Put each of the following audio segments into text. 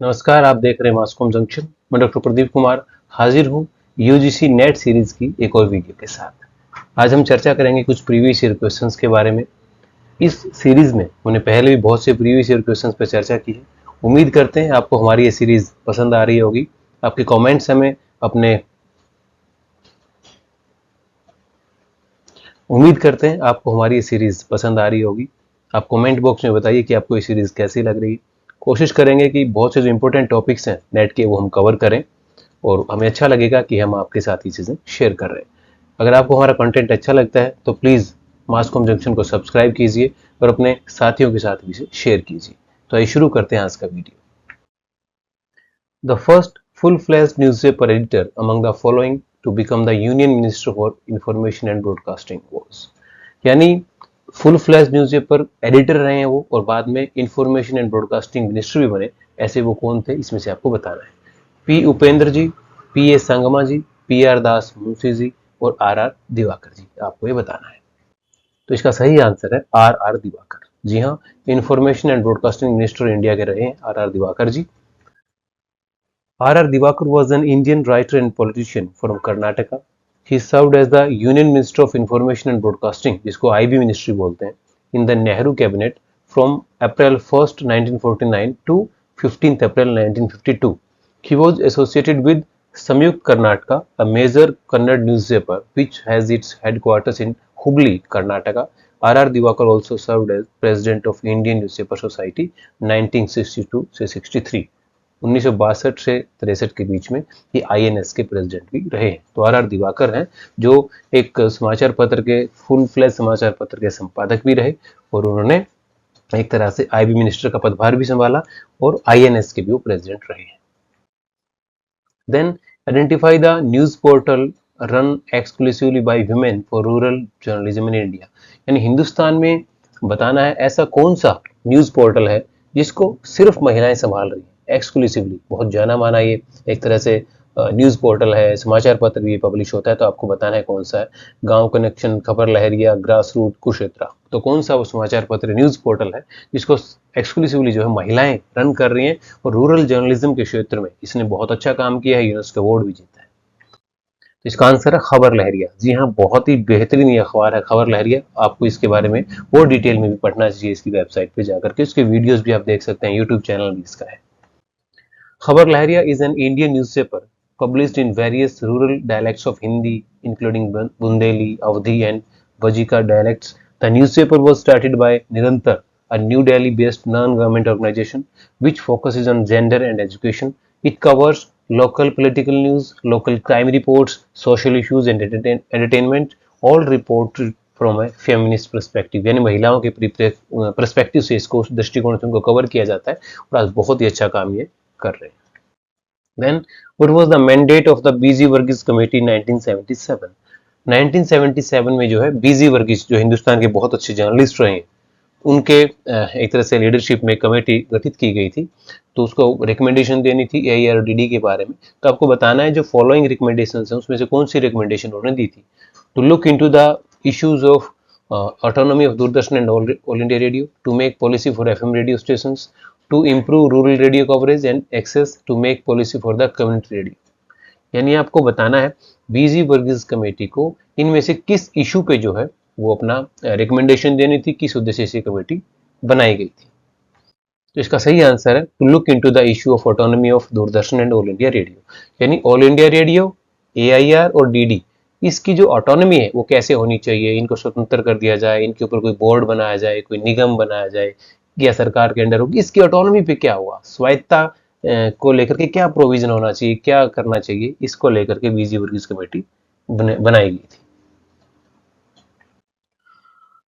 नमस्कार, आप देख रहे हैं मास्कॉम जंक्शन। मैं डॉक्टर प्रदीप कुमार हाजिर हूँ यूजीसी नेट सीरीज की एक और वीडियो के साथ। आज हम चर्चा करेंगे कुछ प्रीवियस ईयर क्वेश्चंस के बारे में। इस सीरीज में हमने पहले भी बहुत से प्रीवियस ईयर क्वेश्चंस पर चर्चा की है। उम्मीद करते हैं आपको हमारी ये सीरीज पसंद आ रही होगी। आपके कॉमेंट्स हमें अपने उम्मीद करते हैं आपको हमारी ये सीरीज पसंद आ रही होगी। आप कमेंट बॉक्स में बताइए कि आपको ये सीरीज कैसी लग रही है। कोशिश करेंगे कि बहुत से जो इंपॉर्टेंट टॉपिक्स हैं नेट के वो हम कवर करें और हमें अच्छा लगेगा कि हम आपके साथ ये चीज़ें शेयर कर रहे हैं। अगर आपको हमारा कंटेंट अच्छा लगता है तो प्लीज़ मास्कॉम जंक्शन को सब्सक्राइब कीजिए और अपने साथियों के साथ भी इसे शेयर कीजिए। तो आइए शुरू करते हैं आज का video. The first full-fledged newspaper editor among the following to become the Union Minister for Information and Broadcasting was, यानी फुल फ्लैश न्यूज़पेपर एडिटर रहे हैं वो और बाद में इंफॉर्मेशन एंड ब्रॉडकास्टिंग मिनिस्टर भी बने। ऐसे वो कौन थे, इसमें से आपको बताना है। P Upendra ji, P A Sangma ji, P R Das Munshi ji और आर आर दिवाकर जी, आपको ये बताना है। तो इसका सही आंसर है आर आर दिवाकर। जी हाँ, information and broadcasting minister India के रहे हैं R R Divakar ji. R. R. Divakar was an Indian writer and politician from Karnataka. He served as the Union Minister of Information and Broadcasting, जिसको IB Ministry बोलते हैं, in the Nehru cabinet from April 1st, 1949 to 15th April 1952. He was associated with Samyukt Karnataka, a major Kannada newspaper which has its headquarters in Hubli, Karnataka. R. R. Divakar also served as President of Indian Newspaper Society 1962 से 63। 1962 से 63 के बीच में ये INS के president भी रहे हैं। तो आर आर दिवाकर हैं जो एक समाचार पत्र के फुल फ्लैश समाचार पत्र के संपादक भी रहे और उन्होंने एक तरह से आईबी मिनिस्टर का पदभार भी संभाला और आईएनएस के भी वो प्रेसिडेंट रहे हैं। Then identify the news portal run exclusively by women for rural journalism in India, यानी हिंदुस्तान में बताना है ऐसा कौन सा न्यूज पोर्टल है जिसको सिर्फ महिलाएं संभाल रही हैं एक्सक्लूसिवली। बहुत जाना माना ये एक तरह से न्यूज पोर्टल है, समाचार पत्र भी पब्लिश होता है, तो आपको बताना है कौन सा है। गांव कनेक्शन, खबर लहरिया, ग्रास रूट, कुरुक्षेत्र, तो कौन सा वो समाचार पत्र न्यूज पोर्टल है जिसको एक्सक्लूसिवली जो है महिलाएं रन कर रही हैं और रूरल जर्नलिज्म के क्षेत्र में इसने बहुत अच्छा काम किया है, यूनेस्को अवार्ड भी जीता है। तो इसका आंसर है खबर लहरिया। जी हाँ, बहुत ही बेहतरीन ये अखबार है खबर लहरिया। आपको इसके बारे में और डिटेल में भी पढ़ना चाहिए इसकी वेबसाइट पे जाकर के। उसके वीडियोस भी आप देख सकते हैं, यूट्यूब चैनल भी इसका है। खबर लहरिया is an Indian newspaper published in various rural dialects of Hindi, including Bundeli, Awadhi, and Vajika dialects. The newspaper was started by Nirantar, a New Delhi-based non-government organization which focuses on gender and education. It covers local political news, local crime reports, social issues, and entertainment, all reported from A feminist perspective, यानी महिलाओं के perspective से इसको, उस दृष्टिकोण से उनको cover किया जाता है और आज बहुत ही अच्छा काम ये कर रहे हैं। Then what was the mandate of the B G Verghese committee 1977? 1977 में जो है बीजी वर्गीस जो हिंदुस्तान के बहुत अच्छे जर्नलिस्ट रहे हैं उनके एक तरह से लीडरशिप में कमेटी गठित की गई थी, तो उसको रिकमेंडेशन देनी थी एआईआरडीडी के बारे में। तो आपको बताना है जो फॉलोइंग रिकमेंडेशंस हैं उसमें से कौन सी रिकमेंडेशन उन्होंने दी थी। To look into the issues of autonomy of Doordarshan and All India Radio, to make policy for FM radio stations, to improve rural radio coverage and access, to make policy for the community radio। यानी आपको बताना है बीजी Verghese committee को इनमें से किस issue पे जो है वो अपना रिकमेंडेशन देनी थी, किस उद्देश्य से कमेटी बनाई गई थी। तो इसका सही आंसर है to look into the issue of autonomy of Doordarshan and All India Radio, यानी ऑल इंडिया रेडियो, एआईआर और डीडी, इसकी जो ऑटोनॉमी है वो कैसे होनी चाहिए, इनको स्वतंत्र कर दिया जाए, इनके ऊपर कोई बोर्ड बनाया जाए, कोई निगम बनाया जाए या सरकार के अंडर होगी, इसकी ऑटोनॉमी पे क्या हुआ, स्वायत्ता को लेकर के क्या प्रोविजन होना चाहिए, क्या करना चाहिए, इसको लेकर के बीजी वर्गीस कमेटी बनाई गई थी।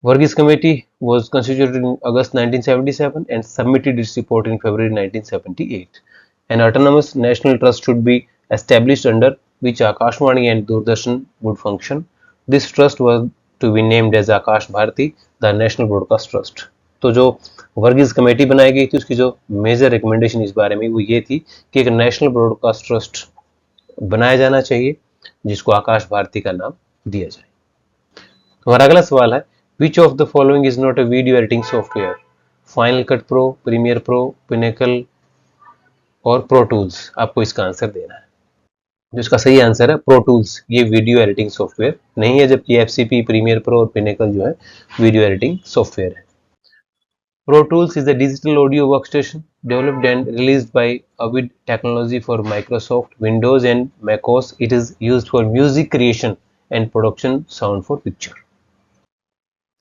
Varghese Committee was constituted in August 1977 and submitted its report in February 1978. An autonomous national trust should be established under which Akashvani and Doordarshan would function. This trust was to be named as Akash Bharati, the National Broadcast Trust. तो जो Verghese committee बनाई गई थी उसकी जो major recommendation इस बारे में वो ये थी कि एक नेशनल ब्रॉडकास्ट ट्रस्ट बनाया जाना चाहिए जिसको आकाश भारती का नाम दिया जाए। हमारा अगला सवाल है Which of the following is not a video editing software? Final Cut Pro, Premiere Pro, Pinnacle और प्रो टूल्स, आपको इसका आंसर देना है। जिसका सही आंसर है प्रो टूल्स, ये वीडियो एडिटिंग सॉफ्टवेयर नहीं है, जबकि एफसीपी, प्रीमियर प्रो और पिनेकल जो है वीडियो एडिटिंग सॉफ्टवेयर है। Pro Tools is a digital audio workstation developed and released by Avid Technology for Microsoft Windows and macOS. It is used for music creation and production sound for picture.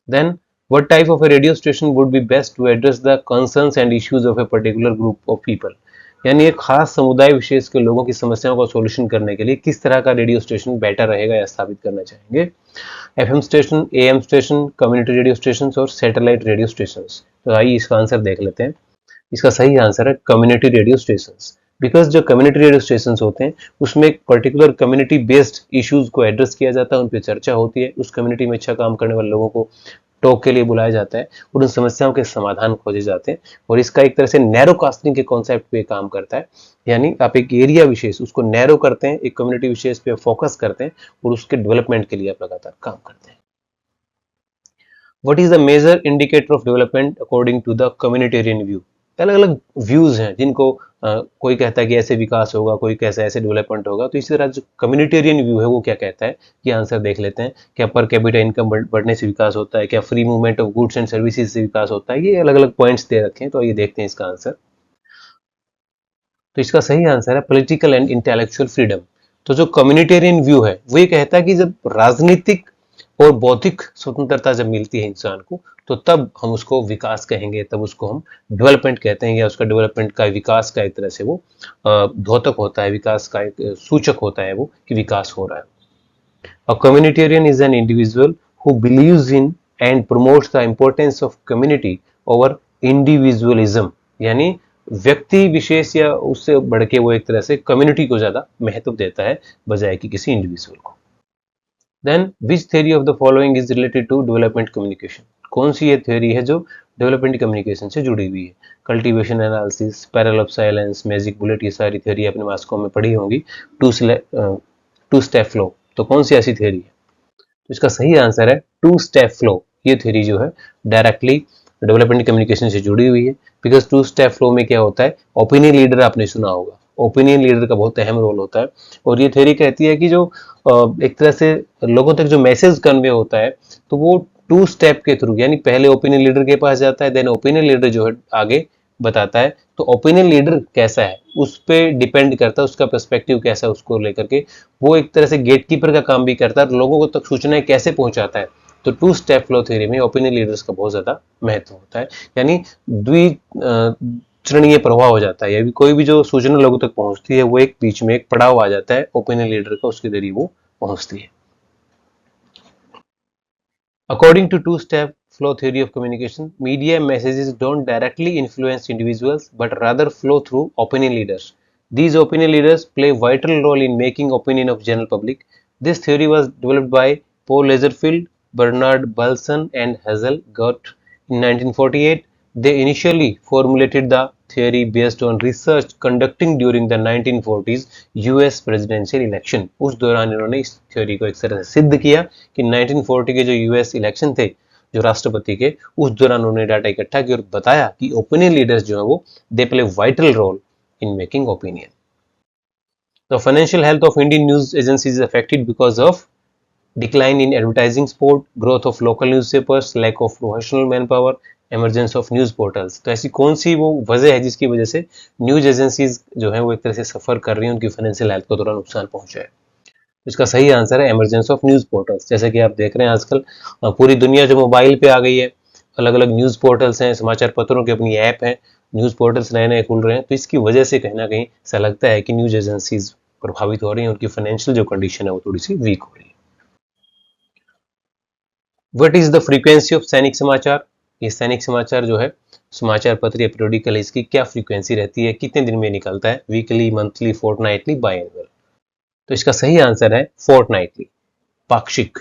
Then, what type of a radio station would be best to address the concerns and issues of a particular group of people? यानी एक खास समुदाय विशेष के लोगों की समस्याओं का solution करने के लिए किस तरह का रेडियो स्टेशन बेटर रहेगा या स्थापित करना चाहेंगे? FM station, am station, community radio station और सैटेलाइट रेडियो स्टेशन। तो आइए इसका आंसर देख लेते हैं। इसका सही आंसर है कम्युनिटी रेडियो स्टेशन। बिकॉज जो कम्युनिटी रेडियो स्टेशन होते हैं उसमें एक पर्टिकुलर कम्युनिटी बेस्ड इश्यूज को एड्रेस किया जाता है, उन पर चर्चा होती है, उस कम्युनिटी में अच्छा काम करने वाले लोगों को टॉक के लिए बुलाया जाता है और उन समस्याओं के समाधान खोजे जाते हैं। और इसका एक तरह से नैरो कास्टिंग के कॉन्सेप्ट पे काम करता है, यानी आप एक एरिया विशेष उसको नैरो करते हैं, एक कम्युनिटी विशेष पे फोकस करते हैं और उसके डेवलपमेंट के लिए आप लगातार काम करते हैं। What is the major indicator of development according to the communitarian view? अलग अलग व्यूज हैं जिनको कोई कहता है कि ऐसे विकास होगा, कोई कहता है ऐसे डेवलपमेंट होगा। तो इसी तरह जो कम्युनिटेरियन व्यू है वो क्या कहता है, ये आंसर देख लेते हैं। क्या पर कैपिटा इनकम बढ़ने से विकास होता है? क्या free movement of goods and services से विकास होता है? ये अलग अलग पॉइंट्स दे रखे हैं, तो ये देखते हैं इसका आंसर। तो इसका सही आंसर है पॉलिटिकल एंड इंटेलेक्चुअल फ्रीडम। तो जो कम्युनिटेरियन व्यू है वो ये कहता है कि जब राजनीतिक और बौद्धिक स्वतंत्रता जब मिलती है इंसान को, तो तब हम उसको विकास कहेंगे, तब उसको हम डेवलपमेंट कहते हैं, या उसका डेवलपमेंट का, विकास का एक तरह से वो द्योतक होता है, विकास का एक सूचक होता है वो कि विकास हो रहा है। A communitarian is an individual who believes in and promotes the importance of community over individualism, यानी व्यक्ति विशेष या उससे बढ़ के वो एक तरह से कम्युनिटी को ज्यादा महत्व देता है बजाय कि किसी इंडिविजुअल को। Then which theory of the following is related to development communication? कौन सी ये थ्योरी है जो डेवलपमेंट कम्युनिकेशन से जुड़ी हुई है? Cultivation analysis, parallel of silence, magic bullet, ये सारी थ्योरी आपने मास्को में पढ़ी होंगी। टू स्टेप फ्लो, तो कौन सी ऐसी थ्योरी है? तो इसका सही आंसर है टू स्टेप फ्लो। ये थ्योरी जो है डायरेक्टली डेवलपमेंट कम्युनिकेशन से जुड़ी हुई है। बिकॉज टू स्टेप फ्लो में क्या होता है, ओपिनियन लीडर आपने सुना होगा, ओपिनियन लीडर का बहुत अहम रोल होता है। और ये थ्योरी कहती है कि जो एक तरह से लोगों तक जो मैसेज कन्वे होता है, तो वो टू स्टेप के थ्रू, यानी पहले ओपिनियन लीडर के पास जाता है, देन ओपिनियन लीडर जो है आगे बताता है। तो ओपिनियन लीडर कैसा है उस पर डिपेंड करता है, उसका पर्सपेक्टिव कैसा है उसको लेकर के वो एक तरह से गेटकीपर का काम भी करता है, लोगों को तक सूचनाएं कैसे पहुंचाता है। तो टू स्टेप फ्लो थ्योरी में ओपिनियन लीडर्स का बहुत ज्यादा महत्व होता है, यानी द्विचरणीय प्रभाव हो जाता है, या कोई भी जो सूचना लोगों तक पहुंचती है वो एक बीच में एक पड़ाव आ जाता है ओपिनियन लीडर का, उसके जरिए वो पहुंचती है। According to two-step flow theory of communication, media messages don't directly influence individuals but rather flow through opinion leaders. These opinion leaders play a vital role in making opinion of general public. This theory was developed by Paul Lazarsfeld, Bernard Balson and Hazel Gott in 1948. They initially formulated the theory based on research conducting during the 1940s US presidential election. उस दौरान इन्होंने इस theory को एक तरह से सिद्ध किया कि 1940 के जो यूएस इलेक्शन थे जो राष्ट्रपति के, उस दौरान उन्होंने डाटा इकट्ठा किया और बताया कि ओपिनियन लीडर्स जो है वो they play vital role in making opinion. The financial health of Indian news agencies is affected because of decline in advertising support, growth of local newspapers, lack of professional manpower, emergence of news portals। तो ऐसी कौन सी वो वजह है जिसकी वजह से news agencies जो है वो एक तरह से सफर कर रही हैं, उनकी फाइनेंशियल हेल्थ को थोड़ा नुकसान पहुंचा है? इसका सही आंसर है एमरजेंस ऑफ न्यूज पोर्टल्स। जैसे कि आप देख रहे हैं आजकल पूरी दुनिया जो मोबाइल पे आ गई है, अलग अलग न्यूज पोर्टल्स हैं, समाचार पत्रों की अपनी ऐप है, न्यूज पोर्टल्स नए नए खुल रहे हैं, तो इसकी वजह से कहीं ना कहीं ऐसा लगता है कि न्यूज एजेंसीज प्रभावित हो रही हैं, उनकी फाइनेंशियल जो कंडीशन है वो थोड़ी सी वीक हो रही है। What is the frequency of सैनिक समाचार? ये सैनिक समाचार जो है समाचार पत्र या पीरियडिकल, इसकी क्या फ्रीक्वेंसी रहती है, कितने दिन में निकलता है, वीकली, मंथली, फोर्टनाइटली, बायएनुअल? तो इसका सही आंसर है फोर्टनाइटली, पाक्षिक।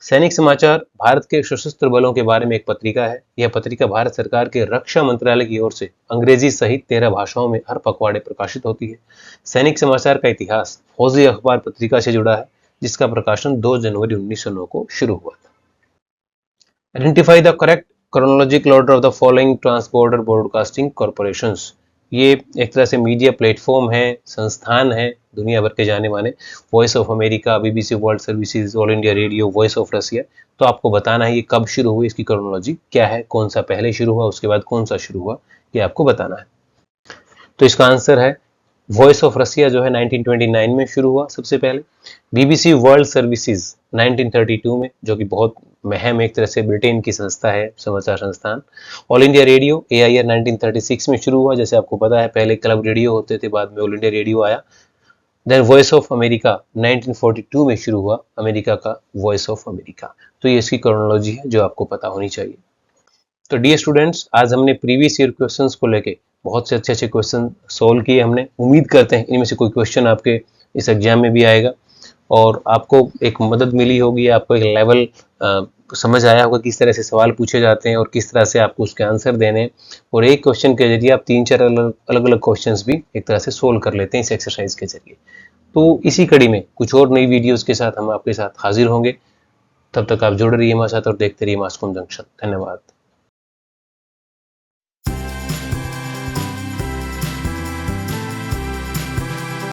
सैनिक समाचार भारत के सशस्त्र बलों के बारे में एक पत्रिका है। यह पत्रिका भारत सरकार के रक्षा मंत्रालय की ओर से अंग्रेजी सहित 13 भाषाओं में हर पखवाड़े प्रकाशित होती है। सैनिक समाचार का इतिहास फौजी अखबार पत्रिका से जुड़ा है, जिसका प्रकाशन 2 जनवरी 1909 को शुरू हुआ था। Identify the correct chronological order of the following transborder broadcasting corporations। ये एक तरह से मीडिया प्लेटफॉर्म है, संस्थान है दुनिया भर के जाने माने, Voice of America, BBC World Services, All India Radio, Voice of Russia. तो आपको बताना है ये कब शुरू हुई, इसकी क्रोनोलॉजी क्या है, कौन सा पहले शुरू हुआ, उसके बाद कौन सा शुरू हुआ, ये आपको बताना है। तो इसका आंसर है वॉइस ऑफ रसिया जो है 1929 में शुरू हुआ सबसे पहले। बीबीसी वर्ल्ड सर्विसेज 1932 में, जो कि बहुत महम एक तरह से ब्रिटेन की संस्था है, समाचार संस्थान। ऑल इंडिया रेडियो AIR 1936 में शुरू हुआ, जैसे आपको पता है पहले क्लब रेडियो होते थे, बाद में ऑल इंडिया रेडियो आया। देन वॉइस ऑफ अमेरिका 1942 में शुरू हुआ, अमेरिका का वॉइस ऑफ अमेरिका। तो ये इसकी क्रोनोलॉजी है जो आपको पता होनी चाहिए। तो डियर स्टूडेंट्स, आज हमने प्रीवियस ईयर क्वेश्चंस को लेके बहुत से अच्छे अच्छे क्वेश्चन सोल्व किए हमने। उम्मीद करते हैं इनमें से कोई क्वेश्चन आपके इस एग्जाम में भी आएगा और आपको एक मदद मिली होगी, आपको एक लेवल समझ आया होगा किस तरह से सवाल पूछे जाते हैं और किस तरह से आपको उसके आंसर देने हैं। और एक क्वेश्चन के जरिए आप 3-4 अलग अलग क्वेश्चन भी एक तरह से सोल्व कर लेते हैं इस एक्सरसाइज के जरिए। तो इसी कड़ी में कुछ और नई वीडियोस के साथ हम आपके साथ हाजिर होंगे। तब तक आप जुड़े रहिए हमारे साथ और देखते रहिए मास कॉम जंक्शन। धन्यवाद।